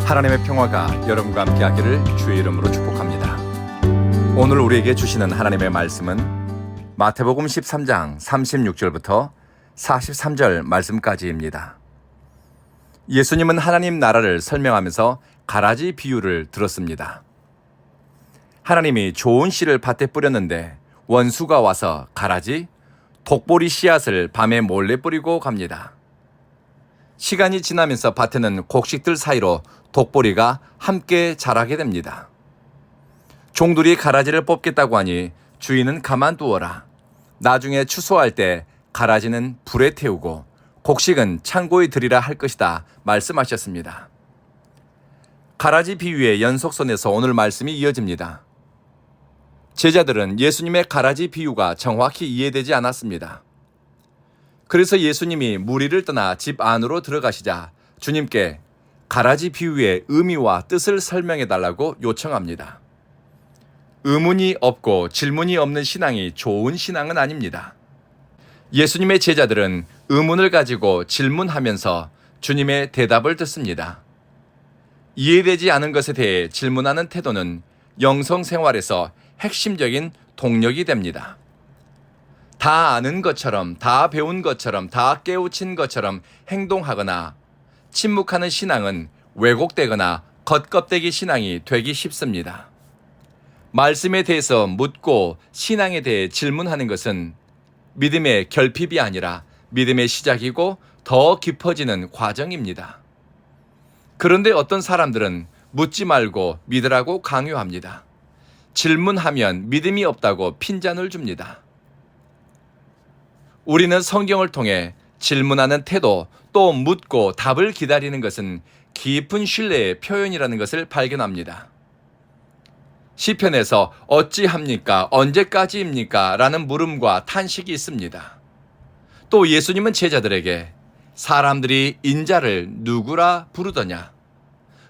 하나님의 평화가 여러분과 함께하기를 주의 이름으로 축복합니다. 오늘 우리에게 주시는 하나님의 말씀은 마태복음 13장 36절부터 43절 말씀까지입니다. 예수님은 하나님 나라를 설명하면서 가라지 비유를 들었습니다. 하나님이 좋은 씨를 밭에 뿌렸는데 원수가 와서 가라지, 독보리 씨앗을 밤에 몰래 뿌리고 갑니다. 시간이 지나면서 밭에는 곡식들 사이로 독보리가 함께 자라게 됩니다. 종들이 가라지를 뽑겠다고 하니 주인은 가만두어라. 나중에 추수할 때 가라지는 불에 태우고 곡식은 창고에 들이라 할 것이다 말씀하셨습니다. 가라지 비유의 연속선에서 오늘 말씀이 이어집니다. 제자들은 예수님의 가라지 비유가 정확히 이해되지 않았습니다. 그래서 예수님이 무리를 떠나 집 안으로 들어가시자 주님께 가라지 비유의 의미와 뜻을 설명해 달라고 요청합니다. 의문이 없고 질문이 없는 신앙이 좋은 신앙은 아닙니다. 예수님의 제자들은 의문을 가지고 질문하면서 주님의 대답을 듣습니다. 이해되지 않은 것에 대해 질문하는 태도는 영성 생활에서 핵심적인 동력이 됩니다. 다 아는 것처럼, 다 배운 것처럼, 다 깨우친 것처럼 행동하거나 침묵하는 신앙은 왜곡되거나 겉껍데기 신앙이 되기 쉽습니다. 말씀에 대해서 묻고 신앙에 대해 질문하는 것은 믿음의 결핍이 아니라 믿음의 시작이고 더 깊어지는 과정입니다. 그런데 어떤 사람들은 묻지 말고 믿으라고 강요합니다. 질문하면 믿음이 없다고 핀잔을 줍니다. 우리는 성경을 통해 질문하는 태도, 또 묻고 답을 기다리는 것은 깊은 신뢰의 표현이라는 것을 발견합니다. 시편에서 어찌합니까? 언제까지입니까? 라는 물음과 탄식이 있습니다. 또 예수님은 제자들에게 사람들이 인자를 누구라 부르더냐?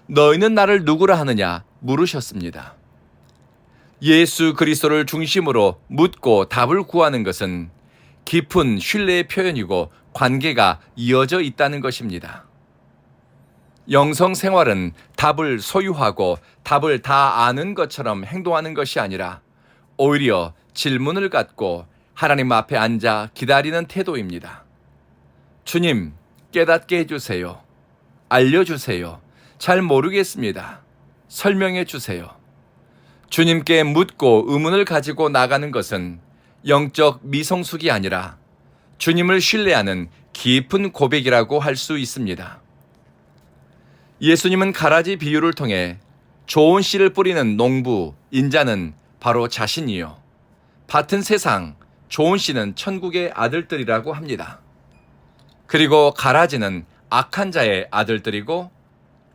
너희는 나를 누구라 하느냐? 물으셨습니다. 예수 그리스도를 중심으로 묻고 답을 구하는 것은 깊은 신뢰의 표현이고 관계가 이어져 있다는 것입니다. 영성 생활은 답을 소유하고 답을 다 아는 것처럼 행동하는 것이 아니라 오히려 질문을 갖고 하나님 앞에 앉아 기다리는 태도입니다. 주님, 깨닫게 해주세요. 알려주세요. 잘 모르겠습니다. 설명해 주세요. 주님께 묻고 의문을 가지고 나가는 것은 영적 미성숙이 아니라 주님을 신뢰하는 깊은 고백이라고 할 수 있습니다. 예수님은 가라지 비유를 통해 좋은 씨를 뿌리는 농부, 인자는 바로 자신이요. 밭은 세상, 좋은 씨는 천국의 아들들이라고 합니다. 그리고 가라지는 악한 자의 아들들이고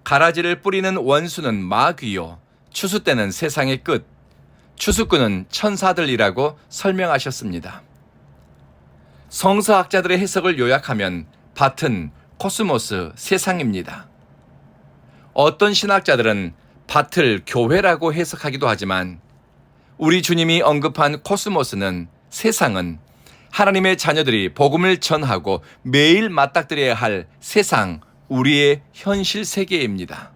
가라지를 뿌리는 원수는 마귀요. 추수 때는 세상의 끝, 추수꾼은 천사들이라고 설명하셨습니다. 성서학자들의 해석을 요약하면 밭은 코스모스, 세상입니다. 어떤 신학자들은 밭을 교회라고 해석하기도 하지만 우리 주님이 언급한 코스모스는 세상은 하나님의 자녀들이 복음을 전하고 매일 맞닥뜨려야 할 세상, 우리의 현실 세계입니다.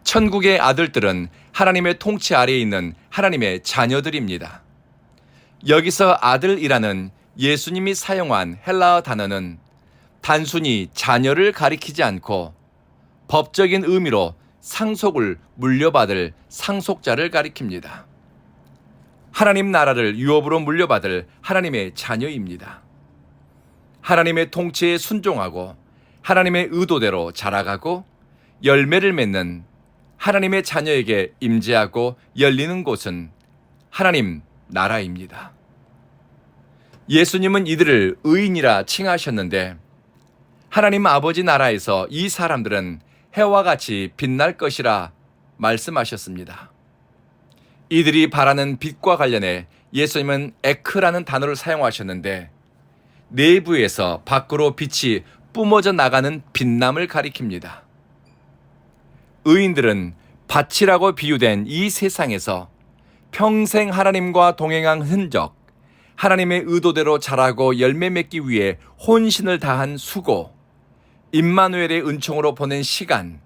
천국의 아들들은 하나님의 통치 아래에 있는 하나님의 자녀들입니다. 여기서 아들이라는 예수님이 사용한 헬라어 단어는 단순히 자녀를 가리키지 않고 법적인 의미로 상속을 물려받을 상속자를 가리킵니다. 하나님 나라를 유업으로 물려받을 하나님의 자녀입니다. 하나님의 통치에 순종하고 하나님의 의도대로 자라가고 열매를 맺는 하나님의 자녀에게 임재하고 열리는 곳은 하나님 나라입니다. 예수님은 이들을 의인이라 칭하셨는데 하나님 아버지 나라에서 이 사람들은 해와 같이 빛날 것이라 말씀하셨습니다. 이들이 바라는 빛과 관련해 예수님은 에크라는 단어를 사용하셨는데 내부에서 밖으로 빛이 뿜어져 나가는 빛남을 가리킵니다. 의인들은 밭이라고 비유된 이 세상에서 평생 하나님과 동행한 흔적, 하나님의 의도대로 자라고 열매 맺기 위해 혼신을 다한 수고, 임마누엘의 은총으로 보낸 시간,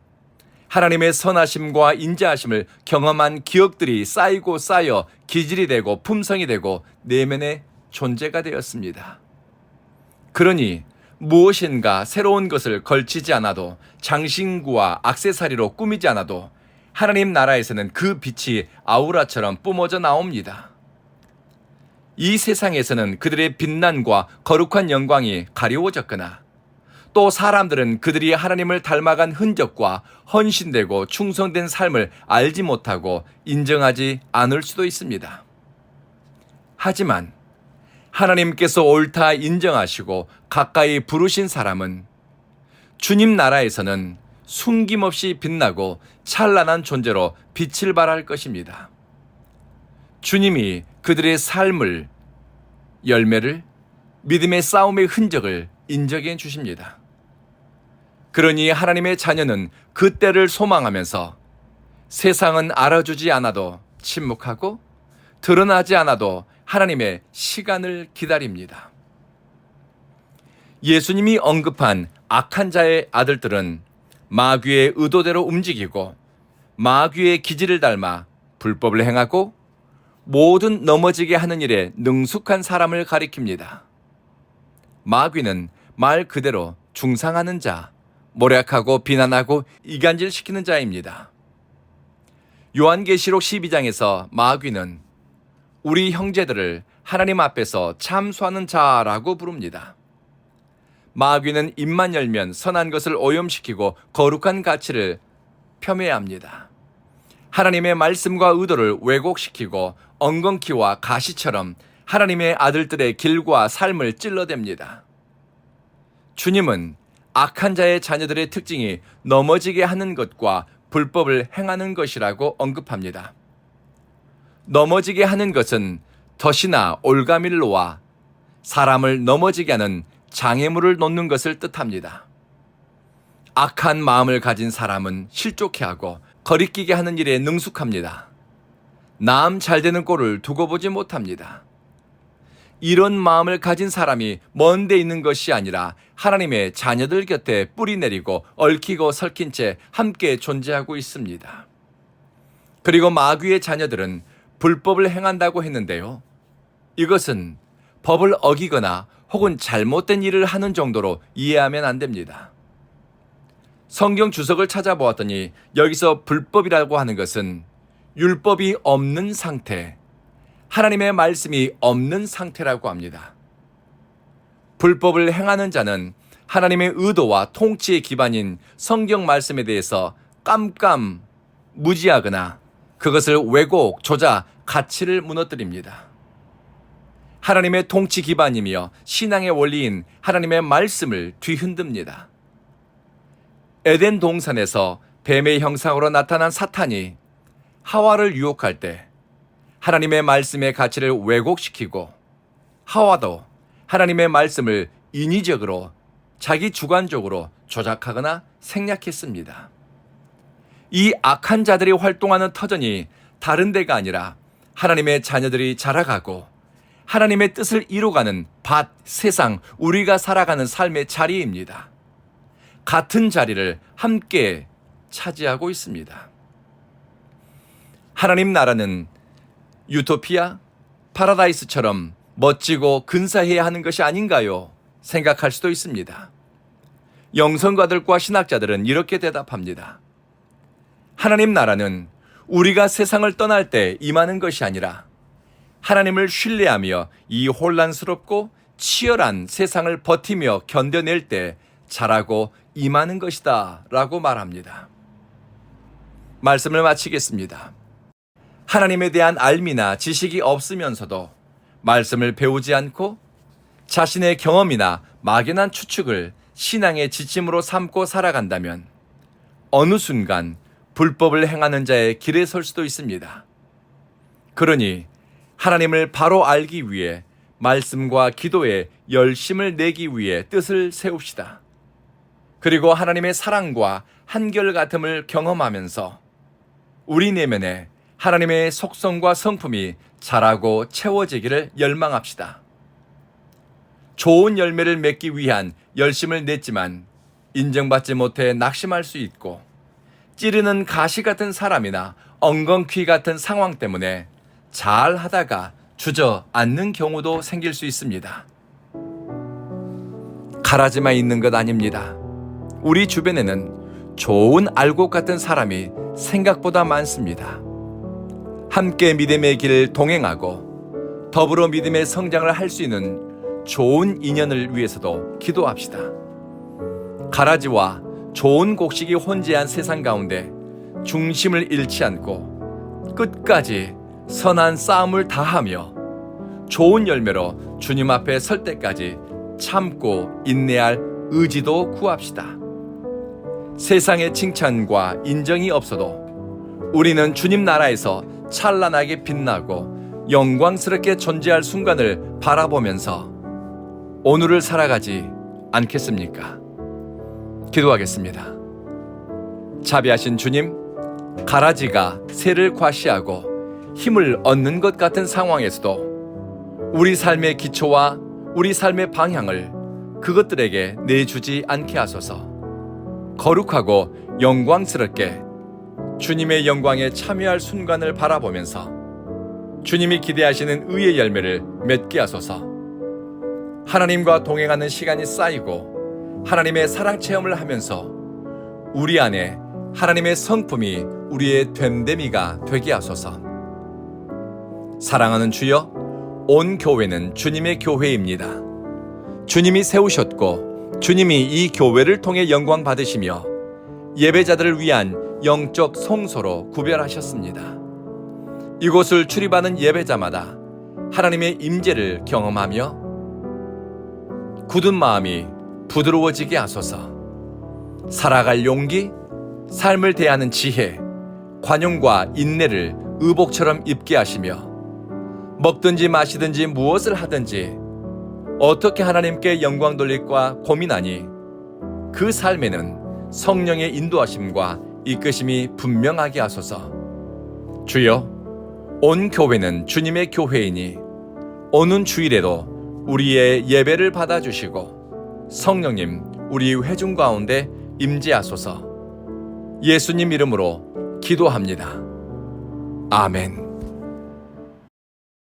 하나님의 선하심과 인자하심을 경험한 기억들이 쌓이고 쌓여 기질이 되고 품성이 되고 내면의 존재가 되었습니다. 그러니 무엇인가 새로운 것을 걸치지 않아도 장신구와 액세서리로 꾸미지 않아도 하나님 나라에서는 그 빛이 아우라처럼 뿜어져 나옵니다. 이 세상에서는 그들의 빛난과 거룩한 영광이 가리워졌거나 또 사람들은 그들이 하나님을 닮아간 흔적과 헌신되고 충성된 삶을 알지 못하고 인정하지 않을 수도 있습니다. 하지만 하나님께서 옳다 인정하시고 가까이 부르신 사람은 주님 나라에서는 숨김없이 빛나고 찬란한 존재로 빛을 발할 것입니다. 주님이 그들의 삶을, 열매를, 믿음의 싸움의 흔적을 인정해 주십니다. 그러니 하나님의 자녀는 그 때를 소망하면서 세상은 알아주지 않아도 침묵하고 드러나지 않아도 하나님의 시간을 기다립니다. 예수님이 언급한 악한 자의 아들들은 마귀의 의도대로 움직이고 마귀의 기질을 닮아 불법을 행하고 모든 넘어지게 하는 일에 능숙한 사람을 가리킵니다. 마귀는 말 그대로 중상하는 자, 모략하고 비난하고 이간질시키는 자입니다. 요한계시록 12장에서 마귀는 우리 형제들을 하나님 앞에서 참소하는 자라고 부릅니다. 마귀는 입만 열면 선한 것을 오염시키고 거룩한 가치를 폄훼합니다. 하나님의 말씀과 의도를 왜곡시키고 엉겅퀴와 가시처럼 하나님의 아들들의 길과 삶을 찔러댑니다. 주님은 악한 자의 자녀들의 특징이 넘어지게 하는 것과 불법을 행하는 것이라고 언급합니다. 넘어지게 하는 것은 덫이나 올가밀로와 사람을 넘어지게 하는 장애물을 놓는 것을 뜻합니다. 악한 마음을 가진 사람은 실족해하고 거리끼게 하는 일에 능숙합니다. 남 잘되는 꼴을 두고 보지 못합니다. 이런 마음을 가진 사람이 먼 데 있는 것이 아니라 하나님의 자녀들 곁에 뿌리 내리고 얽히고 설킨 채 함께 존재하고 있습니다. 그리고 마귀의 자녀들은 불법을 행한다고 했는데요. 이것은 법을 어기거나 혹은 잘못된 일을 하는 정도로 이해하면 안 됩니다. 성경 주석을 찾아보았더니 여기서 불법이라고 하는 것은 율법이 없는 상태, 하나님의 말씀이 없는 상태라고 합니다. 불법을 행하는 자는 하나님의 의도와 통치의 기반인 성경 말씀에 대해서 무지하거나 그것을 왜곡, 조작, 가치를 무너뜨립니다. 하나님의 통치 기반이며 신앙의 원리인 하나님의 말씀을 뒤흔듭니다. 에덴 동산에서 뱀의 형상으로 나타난 사탄이 하와를 유혹할 때 하나님의 말씀의 가치를 왜곡시키고 하와도 하나님의 말씀을 인위적으로 자기 주관적으로 조작하거나 생략했습니다. 이 악한 자들이 활동하는 터전이 다른 데가 아니라 하나님의 자녀들이 자라가고 하나님의 뜻을 이루어가는 밭, 세상, 우리가 살아가는 삶의 자리입니다. 같은 자리를 함께 차지하고 있습니다. 하나님 나라는 유토피아, 파라다이스처럼 멋지고 근사해야 하는 것이 아닌가요? 생각할 수도 있습니다. 영성가들과 신학자들은 이렇게 대답합니다. 하나님 나라는 우리가 세상을 떠날 때 임하는 것이 아니라 하나님을 신뢰하며 이 혼란스럽고 치열한 세상을 버티며 견뎌낼 때 자라고 임하는 것이다 라고 말합니다. 말씀을 마치겠습니다. 하나님에 대한 알미나 지식이 없으면서도 말씀을 배우지 않고 자신의 경험이나 막연한 추측을 신앙의 지침으로 삼고 살아간다면 어느 순간 불법을 행하는 자의 길에 설 수도 있습니다. 그러니 하나님을 바로 알기 위해 말씀과 기도에 열심을 내기 위해 뜻을 세웁시다. 그리고 하나님의 사랑과 한결같음을 경험하면서 우리 내면에 하나님의 속성과 성품이 자라고 채워지기를 열망합시다. 좋은 열매를 맺기 위한 열심을 냈지만 인정받지 못해 낙심할 수 있고 찌르는 가시 같은 사람이나 엉겅퀴 같은 상황 때문에 잘 하다가 주저앉는 경우도 생길 수 있습니다. 가라지만 있는 것 아닙니다. 우리 주변에는 좋은 알곡 같은 사람이 생각보다 많습니다. 함께 믿음의 길을 동행하고 더불어 믿음의 성장을 할 수 있는 좋은 인연을 위해서도 기도합시다. 가라지와 좋은 곡식이 혼재한 세상 가운데 중심을 잃지 않고 끝까지 선한 싸움을 다하며 좋은 열매로 주님 앞에 설 때까지 참고 인내할 의지도 구합시다. 세상의 칭찬과 인정이 없어도 우리는 주님 나라에서 찬란하게 빛나고 영광스럽게 존재할 순간을 바라보면서 오늘을 살아가지 않겠습니까? 기도하겠습니다. 자비하신 주님, 가라지가 새를 과시하고 힘을 얻는 것 같은 상황에서도 우리 삶의 기초와 우리 삶의 방향을 그것들에게 내주지 않게 하소서. 거룩하고 영광스럽게 주님의 영광에 참여할 순간을 바라보면서 주님이 기대하시는 의의 열매를 맺게 하소서. 하나님과 동행하는 시간이 쌓이고 하나님의 사랑 체험을 하면서 우리 안에 하나님의 성품이 우리의 됨됨이가 되게 하소서. 사랑하는 주여, 온 교회는 주님의 교회입니다. 주님이 세우셨고 주님이 이 교회를 통해 영광 받으시며 예배자들을 위한 영적 성소로 구별하셨습니다. 이곳을 출입하는 예배자마다 하나님의 임재를 경험하며 굳은 마음이 부드러워지게 하소서. 살아갈 용기, 삶을 대하는 지혜, 관용과 인내를 의복처럼 입게 하시며 먹든지 마시든지 무엇을 하든지 어떻게 하나님께 영광 돌릴까 고민하니 그 삶에는 성령의 인도하심과 이끄심이 분명하게 하소서. 주여, 온 교회는 주님의 교회이니 오는 주일에도 우리의 예배를 받아주시고 성령님 우리 회중 가운데 임재하소서. 예수님 이름으로 기도합니다. 아멘.